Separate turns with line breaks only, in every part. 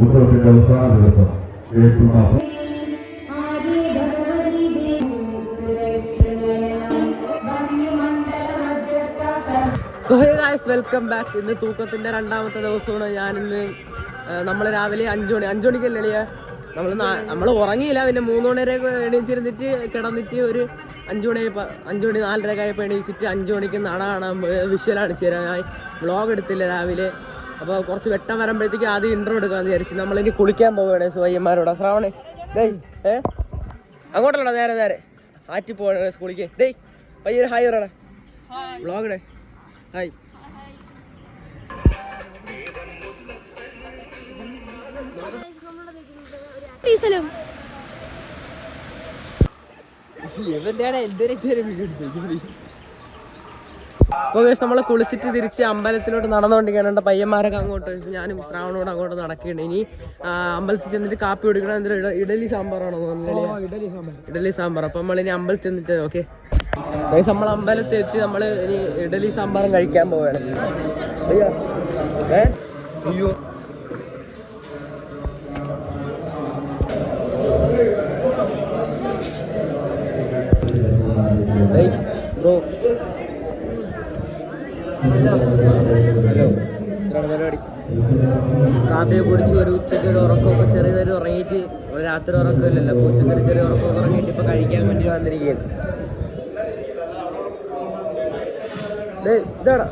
ഉത്സവത്തിന്റെ അവസാന ദിവസം ഏപ്രിൽ മാസം
വെൽക്കം ബാക്ക്. ഇന്ന് തൂക്കത്തിന്റെ രണ്ടാമത്തെ ദിവസമാണ്. ഞാനിന്ന് നമ്മൾ രാവിലെ 5 മണിക്കല്ലേ നമ്മൾ ഉറങ്ങിയില്ല. പിന്നെ 3 മണി വരെ എണീച്ചിരുന്നിട്ട് കിടന്നിട്ട് ഒരു 5 മണി 4:30 ആയപ്പോൾ എണീച്ചിട്ട് 5 മണിക്ക് നട കാണാൻ വിഷ്വൽ അടിച്ചു തരാനായി വ്ളോഗ് എടുത്തില്ല രാവിലെ. അപ്പോൾ കുറച്ച് വെട്ടം വരുമ്പോഴത്തേക്ക് ആദ്യം ഇൻട്രോ എടുക്കാമെന്ന് വിചാരിച്ചു. നമ്മളിനി കുളിക്കാൻ പോവുകയാണ് സുവയ്യന്മാരോട്. ശ്രാവണേ അങ്ങോട്ടല്ല, നേരെ ആറ്റി പോവാണ് കുളിക്കാൻ. പയ്യൊരു ഹായ് പറയണേ വ്ളോഗിടെ. ഹായ്. അപ്പോൾ നമ്മൾ കുളിച്ചിട്ട് തിരിച്ച് അമ്പലത്തിലോട്ട് നടന്നുകൊണ്ടിരിക്കുകയാണ്. പയ്യന്മാരൊക്കെ അങ്ങോട്ട്, ഞാനും ശ്രാവണോട് അങ്ങോട്ട് നടക്കുകയാണ്. ഇനി അമ്പലത്തിൽ ചെന്നിട്ട് കാപ്പി കുടിക്കണം. എന്തൊരു ഇഡലി സാമ്പാറാണോ തോന്നുന്നത്? ഇഡലി സാമ്പാർ. അപ്പം നമ്മളിനി അമ്പലത്തിൽ ചെന്നിട്ട് ഓക്കെ നമ്മൾ അമ്പലത്തിൽ എത്തി. നമ്മൾ ഇനി ഇഡലി സാമ്പാറും കഴിക്കാൻ പോവുകയാണ്. അയ്യോ ബ്രോ പരിപാടി. കാപ്പിയെ കുടിച്ച് ഒരു ഉച്ചയ്ക്ക് ഒരു ഉറക്കമൊക്കെ ചെറിയൊരു ഉറങ്ങിയിട്ട്, രാത്രി ഉറക്കമില്ലല്ലോ. അപ്പോൾ ഉച്ചയ്ക്ക് ചെറിയ ഉറക്കമൊക്കെ ഉറങ്ങിയിട്ട് ഇപ്പം കഴിക്കാൻ വേണ്ടി വന്നിരിക്കുകയാണ്. ഇതാടാ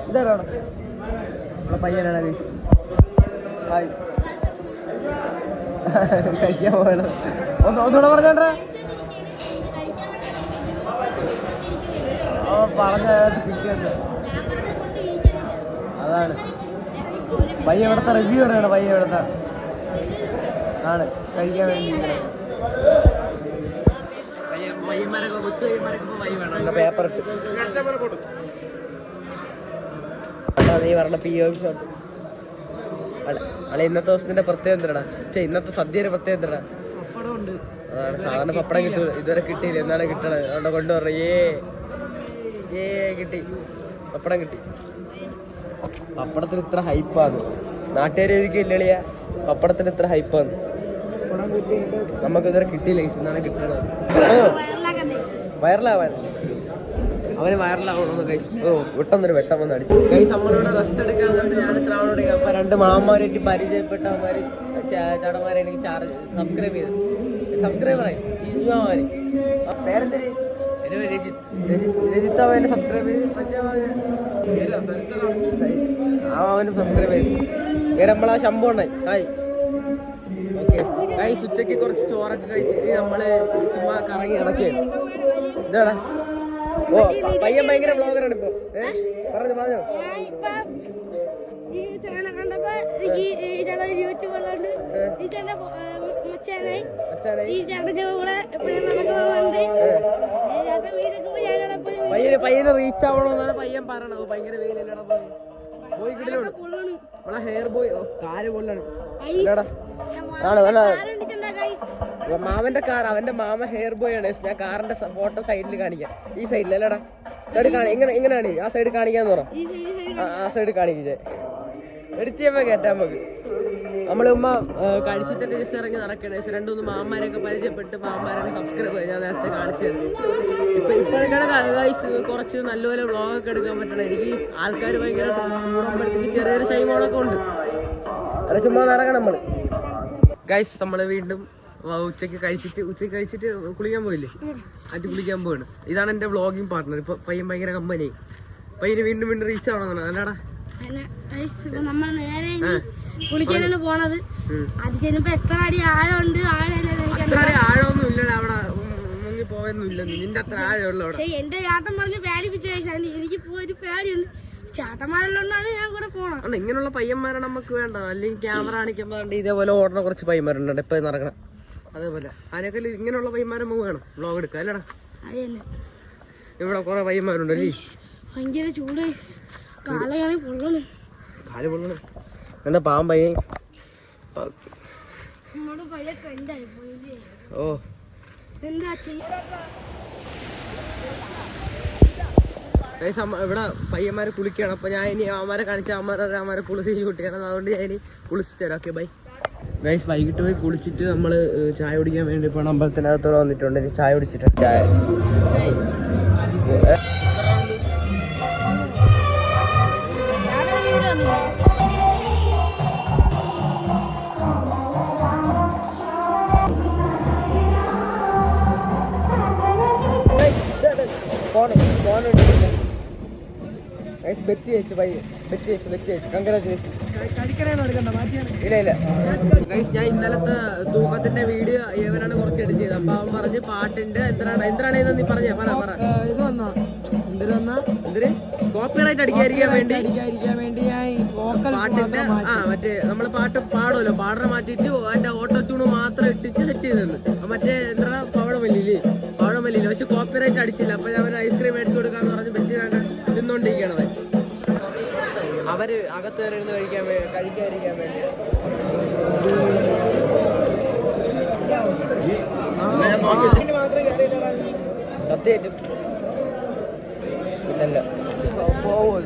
പയ്യനാണ് ഹായ്. കഴിക്കാൻ പോകണം. ഒന്നുകൂടെ പറഞ്ഞോണ്ടാ പറഞ്ഞ കിട്ടിയത്. അതാണ് പയ്യ ഇവിടുത്തെ റിവ്യൂ പറയണം. പയ്യ ഇവിടുത്തെ ആണ് കഴിക്കാൻ വേണ്ടി പയ്യന്മാരൊക്കെ കൊച്ചുപയ്യന്മാരൊക്കെ പയ്യ വേണം. പേപ്പർ ഇട്ട് നീ പറഞ്ഞ POV ഷോട്ട് അല്ല. ഇന്നത്തെ ദിവസത്തിന്റെ പ്രത്യേകം എന്തിനാ? ഇന്നത്തെ സദ്യയുടെ പ്രത്യേകം എന്തിനാ? അതാണ്. സാധാരണ പപ്പടം കിട്ടും, ഇതുവരെ കിട്ടിയില്ല. എന്താണ് കിട്ടണത്? അവിടെ കൊണ്ടുവരണ കിട്ടി, പപ്പടം കിട്ടി. പപ്പടത്തിന് ഇത്ര ഹൈപ്പാണ്. നാട്ടുകാർ ഇല്ലളിയ പപ്പടത്തിന് ഇത്ര ഹൈപ്പാണ്. നമുക്ക് ഇതുവരെ കിട്ടിയില്ല. എന്നാണ് കിട്ടണത്. വൈറലാവാൻ അവന് വൈറലാവണമെന്ന് ഗൈസ്. പെട്ടെന്നൊരു വെട്ടം വന്ന് അടിച്ചു ഗൈസ്. നമ്മളോട് റെസ്റ്റ് എടുക്കാൻ വേണ്ടി ഞാൻ ശ്രാവണോട് അപ്പം 2 മാമാരായിട്ട് പരിചയപ്പെട്ട അവന്മാർ ചടമാരെ എനിക്ക് സബ്സ്ക്രൈബ് ചെയ്തു. സബ്സ്ക്രൈബറായി മാമാര്. പേരെന്തര്? രജിത്ത്. അവനെ സബ്സ്ക്രൈബ് ചെയ്ത് അവനും സബ്സ്ക്രൈബ് ചെയ്തു. നമ്മളാ ശമ്പു ഉണ്ടായി. ഹായ്. ഓക്കെ ഗൈസ്, ഉച്ചയ്ക്ക് കുറച്ച് ചോറൊക്കെ കഴിച്ചിട്ട് നമ്മള് ചുമ്മാ കറങ്ങി ഇടയ്ക്കാണ്. ഇതാടാ. ഓ പയ്യൻ ഭയങ്കര വ്ളോഗറാണ് ഇപ്പൊ. പറഞ്ഞോ പയ്യന് റീച്ച് ആവണമെന്നാണ് പയ്യൻ പറയണത്. ഭയങ്കര വെയിലല്ലടാ പോയി കിടലോട്. നമ്മളെ ഹെയർ ബോയ് കാല് കൊള്ളാണ്. മാമന്റെ കാർ, അവന്റെ മാമ ഹെയർ ബോയ് ആണ്. ഞാൻ കാറിന്റെ ഫോട്ടോ സൈഡിൽ കാണിക്കാം. ഈ സൈഡിലല്ലടാ, സൈഡ് എങ്ങനെയാണ് ആ സൈഡ് കാണിക്കാന്ന് പറ. ആ സൈഡ് കാണിക്കേ എഡിറ്റ് ചെയ്യുമ്പോ കയറ്റാൻ നമുക്ക്. നമ്മളെ ഉമ്മ കഴിച്ചിട്ടൊക്കെ ജസ്റ്റ് ഇറങ്ങി നടക്കണേ. 2-3 മാമാരെയൊക്കെ പരിചയപ്പെട്ട് മാമാരെ സബ്സ്ക്രൈബ് ചെയ്ത് ഞാൻ നേരത്തെ കാണിച്ചു തരുന്നു. ഇപ്പോഴൊക്കെയാണ് ഗൈസ് കുറച്ച് നല്ലപോലെ വ്ളോഗൊക്കെ എടുക്കാൻ പറ്റണം. എനിക്ക് ആൾക്കാർ ഭയങ്കര കൂടുമ്പോഴത്തേക്ക് ചെറിയൊരു ഷൈമോളൊക്കെ ഉണ്ട്. അത് ചുമ്മാ നടക്കണം നമ്മൾ. ഗൈസ് നമ്മള് വീണ്ടും ഉച്ചയ്ക്ക് കഴിച്ചിട്ട് കുളിക്കാൻ പോയില്ലേ? ആറ്റി കുളിക്കാൻ പോവാണ്. ഇതാണ് എന്റെ വ്ളോഗിങ് പാർട്ട്ണർ. ഇപ്പൊ പയ്യൻ ഭയങ്കര കമ്പനി. പയ്യന് വീണ്ടും റീച്ച് ആവണമെന്നാണ്. അല്ലാടാ
നമ്മൾ നേരെ കുളിക്കാനാണ് പോണത്. അത് ചെല്ലുമ്പോ എത്ര അടി ആഴമുണ്ട്?
അത്ര അടി ആഴമൊന്നും ഇല്ലടാ അവിടെ. മുങ്ങി പോയൊന്നും ഇല്ല. നിന്റെ അത്ര ആഴമുള്ള അവിടെ.
എന്റെ ചാട്ടൻ പറഞ്ഞ് പേടിപ്പിച്ചു. എനിക്ക് പോയൊരു പേടിയുണ്ട്. ചാട്ടന്മാരുള്ളതാണ് ഞാൻ കൂടെ പോണം.
ഇങ്ങനെയുള്ള പയ്യന്മാരെ നമുക്ക് വേണ്ട. അല്ലെങ്കിൽ ക്യാമറ കാണിക്കുമ്പോ ഇതേപോലെ ഓടുന്ന കുറച്ച് പയ്യന്മാരുണ്ട് ഇപ്പൊ നടക്കണം. അതേപോലെ അതിനൊക്കെ ഇങ്ങനെയുള്ള പയ്യന്മാരെ നമുക്ക് വേണം വ്ളോഗ് എടുക്കാം. അല്ലടാ ഇവിടെ കുറെ പയ്യന്മാരുണ്ടല്ലേ.
ഭയങ്കര ചൂട്. കാല് പൊള്ളണം.
എന്താ പാവം പയ്യൻ. ഓ
എന്താ
ഇവിടെ പയ്യന്മാരെ കുളിക്കുകയാണ്. അപ്പൊ ഞാൻ ഇനി അവന്മാരെ കാണിച്ച അവന്മാരെ കുളിച്ച് കുട്ടിയാണ്. അതുകൊണ്ട് ഞാൻ ഇനി കുളിച്ച് തരാം. Okay bye. ഗൈസ് വൈകിട്ട് പോയി കുളിച്ചിട്ട് നമ്മൾ ചായ കുടിക്കാൻ വേണ്ടി ഇപ്പോൾ അമ്പലത്തിനകത്തോടെ വന്നിട്ടുണ്ട്. ഇനി ചായ കുടിച്ചിട്ടുണ്ട്. ചായ ബെറ്റ് വെച്ച് ബെറ്റ് വെച്ച് കൺഗ്രാജുലേഷൻ. ഇല്ല ഇല്ല ഗൈസ്, ഞാൻ ഇന്നലത്തെ തൂക്കത്തിന്റെ വീഡിയോ ഇവനാണ് കുറച്ച് എഡിറ്റ് ചെയ്തത്. അപ്പൊ അവൻ പറഞ്ഞ് പാട്ടിന്റെ എന്തിനാണ് ഇത് നീ പറഞ്ഞ എന്തിന് കോപ്പിറൈറ്റ് അടിക്കാതിരിക്കാൻ വേണ്ടി പാട്ടിന്റെ മറ്റേ നമ്മള് പാട്ട് പാടുമല്ലോ, പാടനെ മാറ്റിയിട്ട് അതിന്റെ ഓട്ടോ ട്യൂണ് മാത്രം ഇട്ടിച്ച് സെറ്റ് ചെയ്തെന്ന്. മറ്റേ എന്താ പവഴമല്ലില്ലേ, പക്ഷെ കോപ്പിറൈറ്റ് അടിച്ചില്ല. അപ്പൊ ഞാൻ ഐസ്ക്രീം മേടിച്ചു കൊടുക്കാന്ന് പറഞ്ഞ് വെച്ച് നിന്നോണ്ടിരിക്കണത്. അവര് അകത്ത് കയറിയിരുന്ന് കഴിക്കാതിരിക്കാൻ വേണ്ടി സത്യായിട്ടും പിന്നല്ല പോവും.